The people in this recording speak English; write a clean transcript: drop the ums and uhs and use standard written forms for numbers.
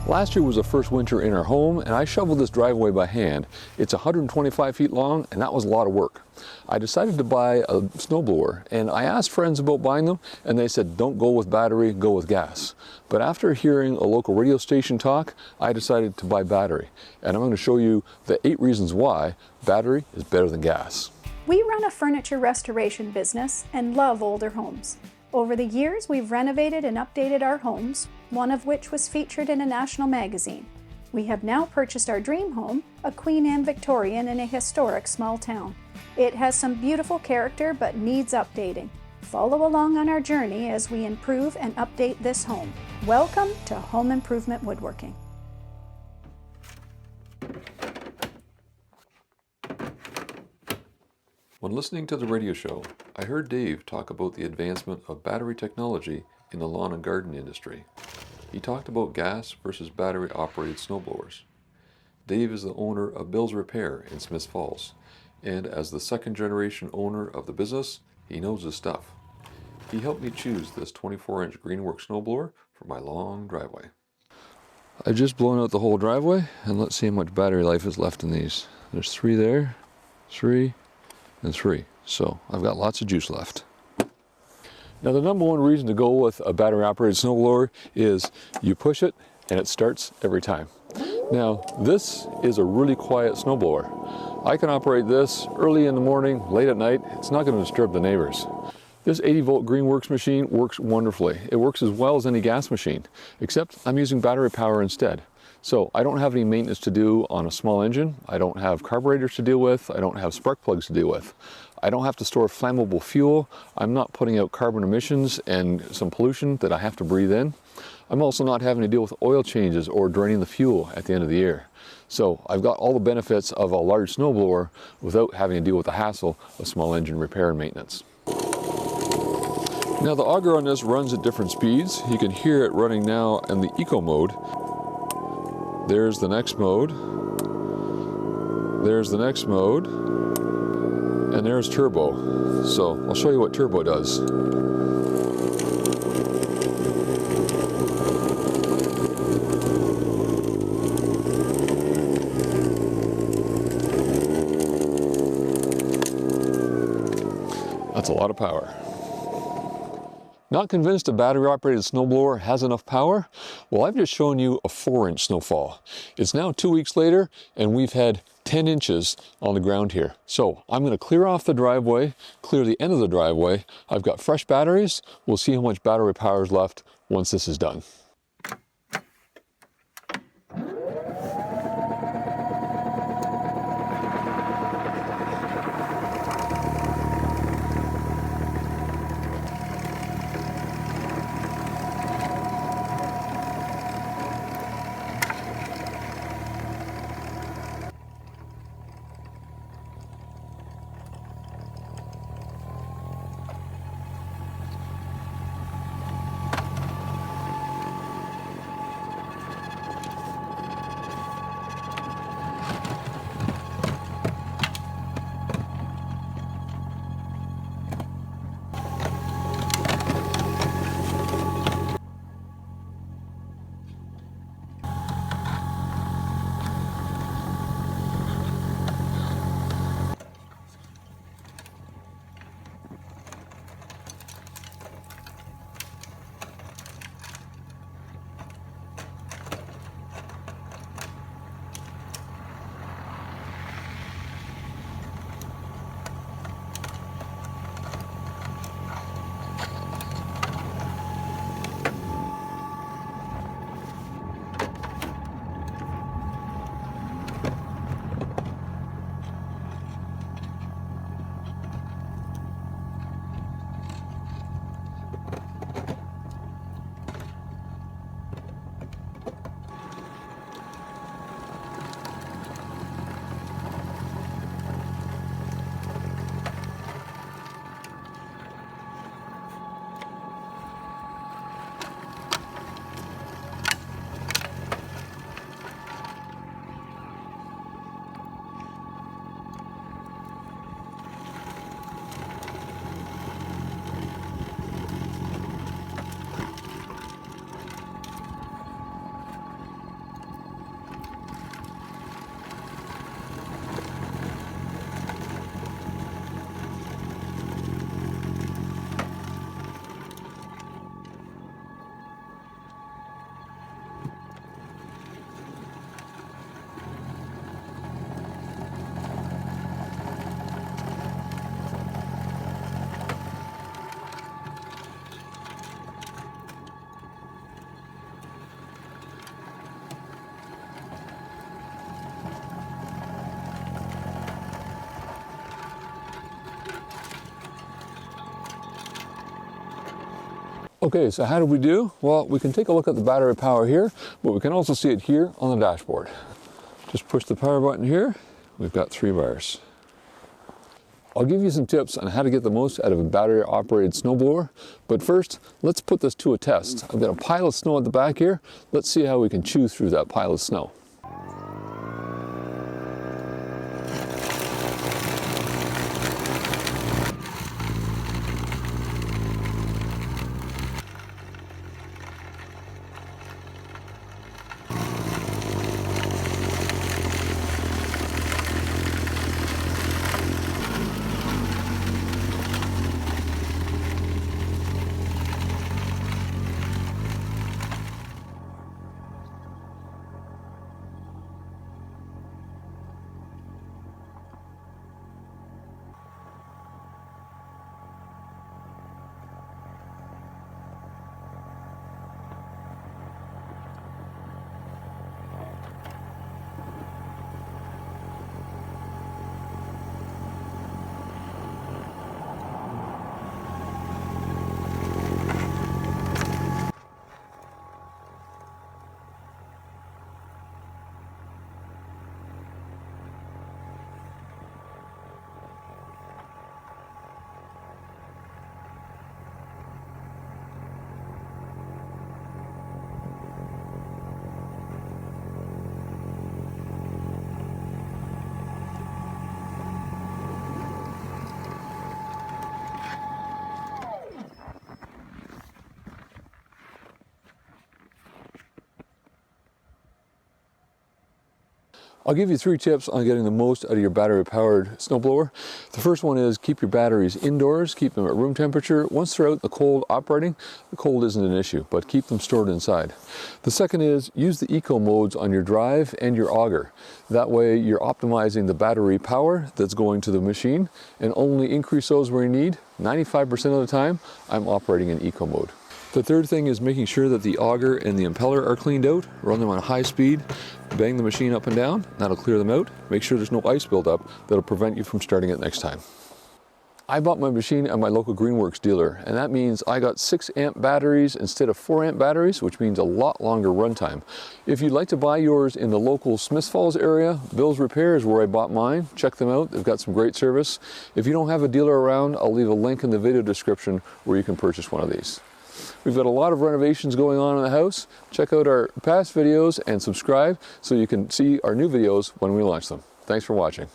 Last year was the first winter in our home, and I shoveled this driveway by hand. It's 125 feet long, and that was a lot of work. I decided to buy a snowblower, and I asked friends about buying them, and they said, don't go with battery, go with gas. But after hearing a local radio station talk, I decided to buy battery. And I'm going to show you the 8 reasons why battery is better than gas. We run a furniture restoration business and love older homes. Over the years, we've renovated and updated our homes, one of which was featured in a national magazine. We have now purchased our dream home, a Queen Anne Victorian in a historic small town. It has some beautiful character but needs updating. Follow along on our journey as we improve and update this home. Welcome to Home Improvement Woodworking. When listening to the radio show, I heard Dave talk about the advancement of battery technology in the lawn and garden industry. He talked about gas versus battery-operated snowblowers. Dave is the owner of Bill's Repair in Smiths Falls, and as the second-generation owner of the business, he knows his stuff. He helped me choose this 24-inch Greenworks snowblower for my long driveway. I've just blown out the whole driveway, and let's see how much battery life is left in these. There's 3 there, 3, and 3. So I've got lots of juice left. Now the number one reason to go with a battery operated snowblower is you push it and it starts every time. Now this is a really quiet snowblower. I can operate this early in the morning, late at night. It's not going to disturb the neighbors. This 80-volt Greenworks machine works wonderfully. It works as well as any gas machine, except I'm using battery power instead. So I don't have any maintenance to do on a small engine. I don't have carburetors to deal with. I don't have spark plugs to deal with. I don't have to store flammable fuel. I'm not putting out carbon emissions and some pollution that I have to breathe in. I'm also not having to deal with oil changes or draining the fuel at the end of the year. So I've got all the benefits of a large snowblower without having to deal with the hassle of small engine repair and maintenance. Now the auger on this runs at different speeds. You can hear it running now in the eco mode. There's the next mode, there's the next mode, and there's turbo. So I'll show you what turbo does. That's a lot of power. Not convinced a battery-operated snowblower has enough power? Well, I've just shown you a 4-inch snowfall. It's now 2 weeks later, and we've had 10 inches on the ground here. So I'm going to clear off the driveway, clear the end of the driveway. I've got fresh batteries. We'll see how much battery power is left once this is done. Okay, so how did we do? Well, we can take a look at the battery power here, but we can also see it here on the dashboard. Just push the power button here. We've got 3 bars. I'll give you some tips on how to get the most out of a battery operated snowblower, but first, let's put this to a test. I've got a pile of snow at the back here. Let's see how we can chew through that pile of snow. I'll give you 3 tips on getting the most out of your battery-powered snowblower. The first one is keep your batteries indoors, keep them at room temperature. Once they're out in the cold operating, the cold isn't an issue, but keep them stored inside. The second is use the eco modes on your drive and your auger. That way you're optimizing the battery power that's going to the machine and only increase those where you need. 95% of the time, I'm operating in eco mode. The third thing is making sure that the auger and the impeller are cleaned out. Run them on high speed, bang the machine up and down, that'll clear them out. Make sure there's no ice buildup that'll prevent you from starting it next time. I bought my machine at my local Greenworks dealer, and that means I got 6 amp batteries instead of 4 amp batteries, which means a lot longer runtime. If you'd like to buy yours in the local Smiths Falls area, Bill's Repair is where I bought mine. Check them out, they've got some great service. If you don't have a dealer around, I'll leave a link in the video description where you can purchase one of these. We've got a lot of renovations going on in the house. Check out our past videos and subscribe so you can see our new videos when we launch them. Thanks for watching.